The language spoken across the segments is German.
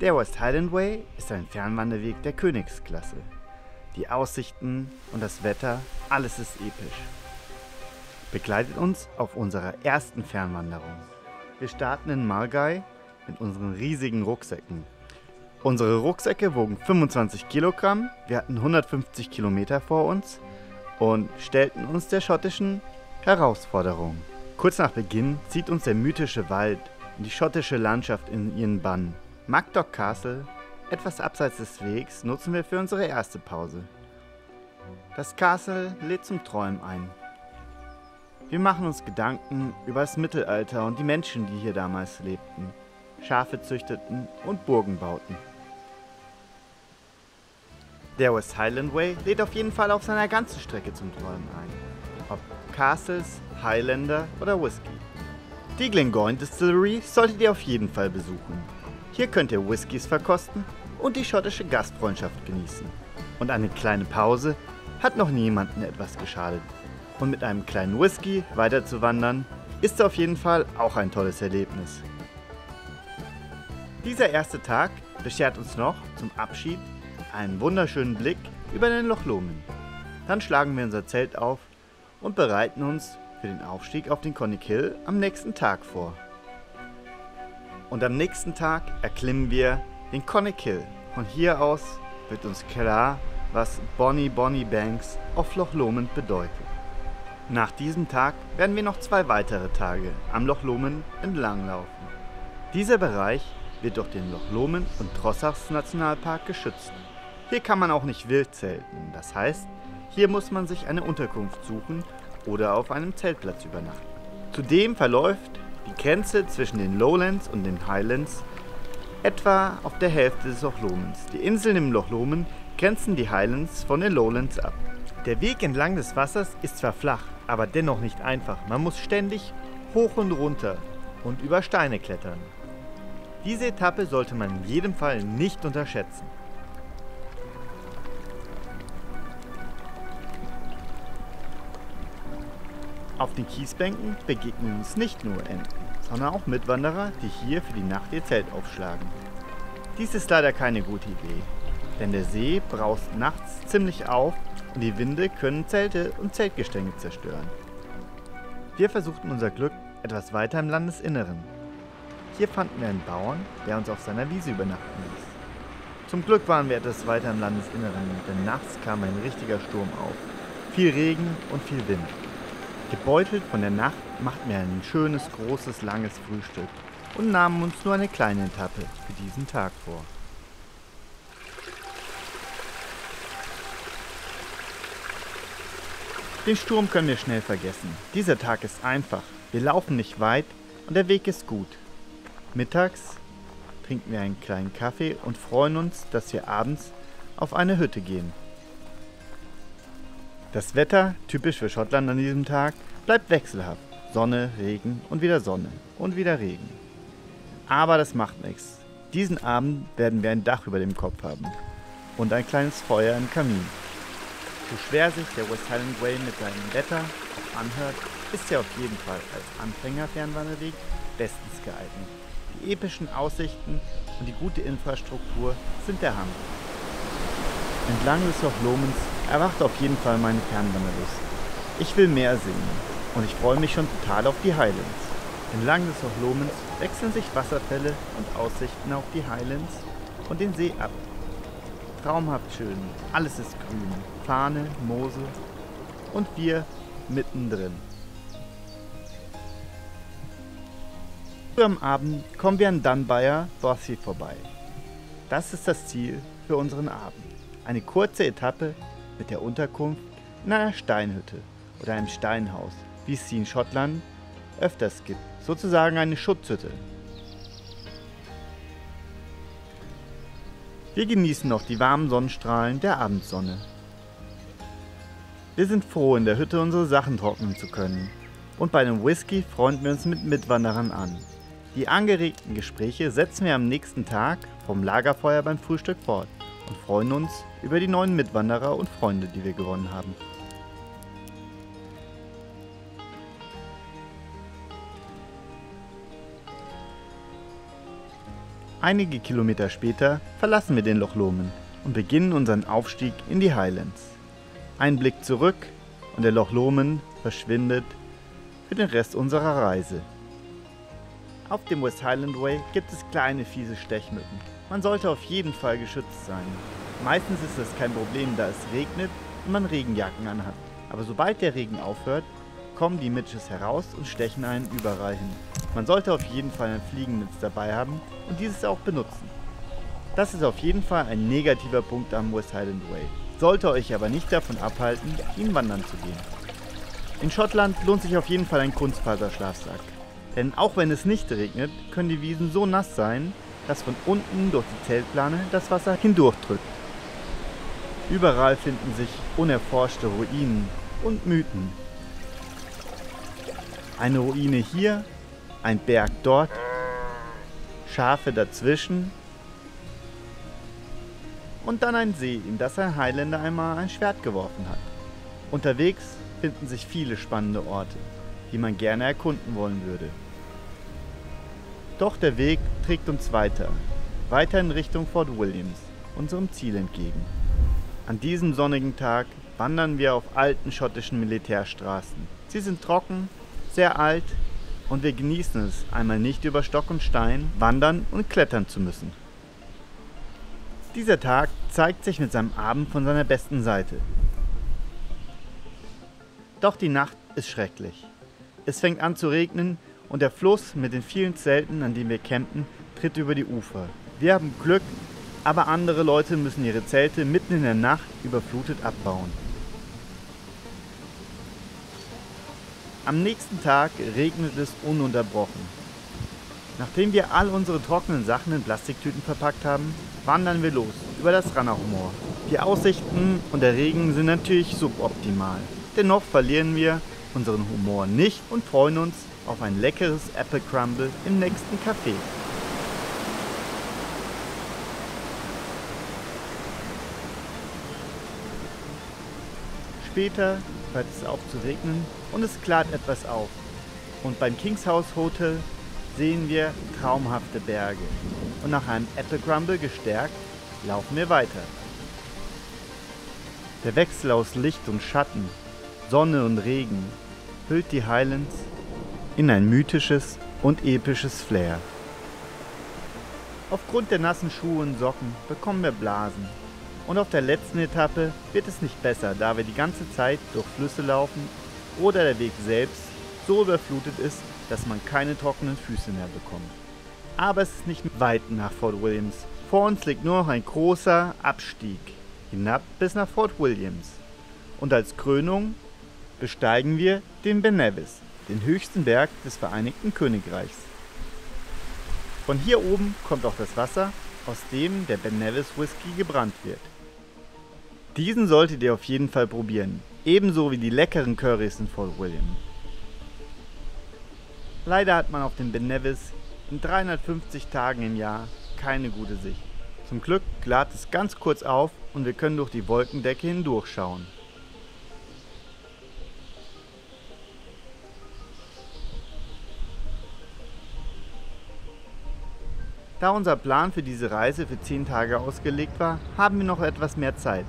Der West Highland Way ist ein Fernwanderweg der Königsklasse. Die Aussichten und das Wetter, alles ist episch. Begleitet uns auf unserer ersten Fernwanderung. Wir starten in Margay mit unseren riesigen Rucksäcken. Unsere Rucksäcke wogen 25 Kilogramm, wir hatten 150 Kilometer vor uns und stellten uns der schottischen Herausforderung. Kurz nach Beginn zieht uns der mythische Wald und die schottische Landschaft in ihren Bann. Macdock Castle, etwas abseits des Wegs, nutzen wir für unsere erste Pause. Das Castle lädt zum Träumen ein. Wir machen uns Gedanken über das Mittelalter und die Menschen, die hier damals lebten, Schafe züchteten und Burgen bauten. Der West Highland Way lädt auf jeden Fall auf seiner ganzen Strecke zum Träumen ein. Ob Castles, Highlander oder Whisky. Die Glengoyne Distillery solltet ihr auf jeden Fall besuchen. Hier könnt ihr Whiskys verkosten und die schottische Gastfreundschaft genießen. Und eine kleine Pause hat noch niemandem etwas geschadet. Und mit einem kleinen Whisky weiterzuwandern, ist auf jeden Fall auch ein tolles Erlebnis. Dieser erste Tag beschert uns noch zum Abschied einen wunderschönen Blick über den Loch Lomond. Dann schlagen wir unser Zelt auf und bereiten uns für den Aufstieg auf den Connick Hill am nächsten Tag vor. Und am nächsten Tag erklimmen wir den Connick Hill. Von hier aus wird uns klar, was Bonnie Banks auf Loch Lomond bedeutet. Nach diesem Tag werden wir noch 2 weitere Tage am Loch Lomond entlanglaufen. Dieser Bereich wird durch den Loch Lomond und Trossachs Nationalpark geschützt. Hier kann man auch nicht wild zelten, das heißt, hier muss man sich eine Unterkunft suchen oder auf einem Zeltplatz übernachten. Zudem verläuft die Grenze zwischen den Lowlands und den Highlands etwa auf der Hälfte des Loch Lomonds. Die Inseln im Loch Lomond grenzen die Highlands von den Lowlands ab. Der Weg entlang des Wassers ist zwar flach, aber dennoch nicht einfach. Man muss ständig hoch und runter und über Steine klettern. Diese Etappe sollte man in jedem Fall nicht unterschätzen. Auf den Kiesbänken begegnen uns nicht nur Enten, sondern auch Mitwanderer, die hier für die Nacht ihr Zelt aufschlagen. Dies ist leider keine gute Idee, denn der See braust nachts ziemlich auf und die Winde können Zelte und Zeltgestänge zerstören. Wir versuchten unser Glück etwas weiter im Landesinneren. Hier fanden wir einen Bauern, der uns auf seiner Wiese übernachten ließ. Zum Glück waren wir etwas weiter im Landesinneren, denn nachts kam ein richtiger Sturm auf. Viel Regen und viel Wind. Gebeutelt von der Nacht machten wir ein schönes, großes, langes Frühstück und nahmen uns nur eine kleine Etappe für diesen Tag vor. Den Sturm können wir schnell vergessen. Dieser Tag ist einfach. Wir laufen nicht weit und der Weg ist gut. Mittags trinken wir einen kleinen Kaffee und freuen uns, dass wir abends auf eine Hütte gehen. Das Wetter, typisch für Schottland an diesem Tag, bleibt wechselhaft. Sonne, Regen und wieder Sonne und wieder Regen. Aber das macht nichts. Diesen Abend werden wir ein Dach über dem Kopf haben und ein kleines Feuer im Kamin. So schwer sich der West Highland Way mit seinem Wetter auch anhört, ist er auf jeden Fall als Anfänger-Fernwanderweg bestens geeignet. Die epischen Aussichten und die gute Infrastruktur sind der Hammer. Entlang des Loch Lomond erwacht auf jeden Fall meine Fernwanderlust. Ich will mehr sehen und ich freue mich schon total auf die Highlands. Entlang des Loch Lomond wechseln sich Wasserfälle und Aussichten auf die Highlands und den See ab. Traumhaft schön, alles ist grün, Fahne, Moose und wir mittendrin. Früh am Abend kommen wir an Dunbuyer Bothy vorbei. Das ist das Ziel für unseren Abend. Eine kurze Etappe mit der Unterkunft in einer Steinhütte oder einem Steinhaus, wie es sie in Schottland öfters gibt, sozusagen eine Schutzhütte. Wir genießen noch die warmen Sonnenstrahlen der Abendsonne. Wir sind froh, in der Hütte unsere Sachen trocknen zu können und bei dem Whisky freunden wir uns mit Mitwanderern an. Die angeregten Gespräche setzen wir am nächsten Tag vom Lagerfeuer beim Frühstück fort und freuen uns über die neuen Mitwanderer und Freunde, die wir gewonnen haben. Einige Kilometer später verlassen wir den Loch Lomond und beginnen unseren Aufstieg in die Highlands. Ein Blick zurück und der Loch Lomond verschwindet für den Rest unserer Reise. Auf dem West Highland Way gibt es kleine fiese Stechmücken. Man sollte auf jeden Fall geschützt sein. Meistens ist das kein Problem, da es regnet und man Regenjacken anhat. Aber sobald der Regen aufhört, kommen die Midges heraus und stechen einen überall hin. Man sollte auf jeden Fall ein Fliegennetz dabei haben und dieses auch benutzen. Das ist auf jeden Fall ein negativer Punkt am West Highland Way. Sollte euch aber nicht davon abhalten, ihn wandern zu gehen. In Schottland lohnt sich auf jeden Fall ein Kunstfaserschlafsack. Denn auch wenn es nicht regnet, können die Wiesen so nass sein, dass von unten durch die Zeltplane das Wasser hindurchdrückt. Überall finden sich unerforschte Ruinen und Mythen. Eine Ruine hier, ein Berg dort, Schafe dazwischen und dann ein See, in das ein Highlander einmal ein Schwert geworfen hat. Unterwegs finden sich viele spannende Orte, die man gerne erkunden wollen würde. Doch der Weg trägt uns weiter in Richtung Fort Williams, unserem Ziel entgegen. An diesem sonnigen Tag wandern wir auf alten schottischen Militärstraßen. Sie sind trocken, sehr alt und wir genießen es, einmal nicht über Stock und Stein wandern und klettern zu müssen. Dieser Tag zeigt sich mit seinem Abend von seiner besten Seite. Doch die Nacht ist schrecklich. Es fängt an zu regnen und der Fluss mit den vielen Zelten, an denen wir campen, tritt über die Ufer. Wir haben Glück, aber andere Leute müssen ihre Zelte mitten in der Nacht überflutet abbauen. Am nächsten Tag regnet es ununterbrochen. Nachdem wir all unsere trockenen Sachen in Plastiktüten verpackt haben, wandern wir los über das Rannoch Moor. Die Aussichten und der Regen sind natürlich suboptimal. Dennoch verlieren wir unseren Humor nicht und freuen uns auf ein leckeres Apple Crumble im nächsten Café. Später hört es auf zu regnen und es klart etwas auf. Und beim King's House Hotel sehen wir traumhafte Berge. Und nach einem Apple Crumble gestärkt, laufen wir weiter. Der Wechsel aus Licht und Schatten, Sonne und Regen hüllt die Highlands in ein mythisches und episches Flair. Aufgrund der nassen Schuhe und Socken bekommen wir Blasen. Und auf der letzten Etappe wird es nicht besser, da wir die ganze Zeit durch Flüsse laufen oder der Weg selbst so überflutet ist, dass man keine trockenen Füße mehr bekommt. Aber es ist nicht weit nach Fort Williams. Vor uns liegt nur noch ein großer Abstieg hinab bis nach Fort Williams. Und als Krönung besteigen wir den Ben Nevis, den höchsten Berg des Vereinigten Königreichs. Von hier oben kommt auch das Wasser, aus dem der Ben Nevis Whisky gebrannt wird. Diesen solltet ihr auf jeden Fall probieren, ebenso wie die leckeren Currys in Fort William. Leider hat man auf dem Ben Nevis in 350 Tagen im Jahr keine gute Sicht. Zum Glück klart es ganz kurz auf und wir können durch die Wolkendecke hindurchschauen. Da unser Plan für diese Reise für 10 Tage ausgelegt war, haben wir noch etwas mehr Zeit.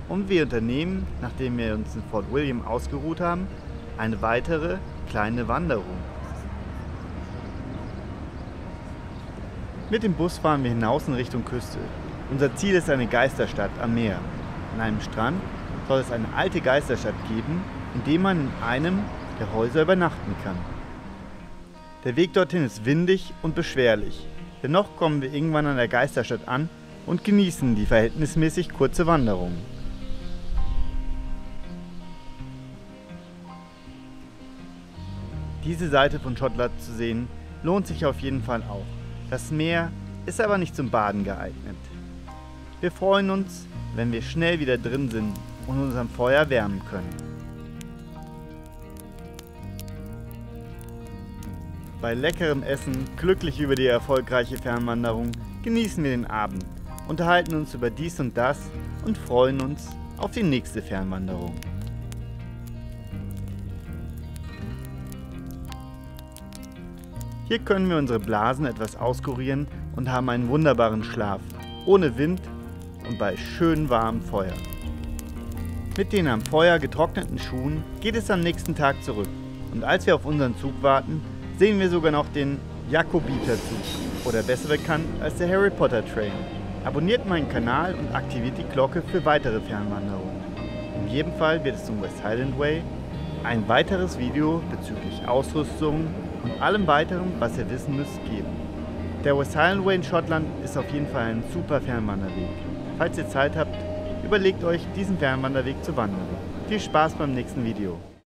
Und wir unternehmen, nachdem wir uns in Fort William ausgeruht haben, eine weitere kleine Wanderung. Mit dem Bus fahren wir hinaus in Richtung Küste. Unser Ziel ist eine Geisterstadt am Meer. An einem Strand soll es eine alte Geisterstadt geben, in der man in einem der Häuser übernachten kann. Der Weg dorthin ist windig und beschwerlich. Dennoch kommen wir irgendwann an der Geisterstadt an und genießen die verhältnismäßig kurze Wanderung. Diese Seite von Schottland zu sehen, lohnt sich auf jeden Fall auch. Das Meer ist aber nicht zum Baden geeignet. Wir freuen uns, wenn wir schnell wieder drin sind und uns am Feuer wärmen können. Bei leckerem Essen, glücklich über die erfolgreiche Fernwanderung, genießen wir den Abend, unterhalten uns über dies und das und freuen uns auf die nächste Fernwanderung. Hier können wir unsere Blasen etwas auskurieren und haben einen wunderbaren Schlaf, ohne Wind und bei schön warmem Feuer. Mit den am Feuer getrockneten Schuhen geht es am nächsten Tag zurück und als wir auf unseren Zug warten, sehen wir sogar noch den Jakobiter-Zug oder besser bekannt als der Harry Potter Train. Abonniert meinen Kanal und aktiviert die Glocke für weitere Fernwanderungen. In jedem Fall wird es zum West Highland Way ein weiteres Video bezüglich Ausrüstung und allem weiteren, was ihr wissen müsst, geben. Der West Highland Way in Schottland ist auf jeden Fall ein super Fernwanderweg. Falls ihr Zeit habt, überlegt euch, diesen Fernwanderweg zu wandern. Viel Spaß beim nächsten Video.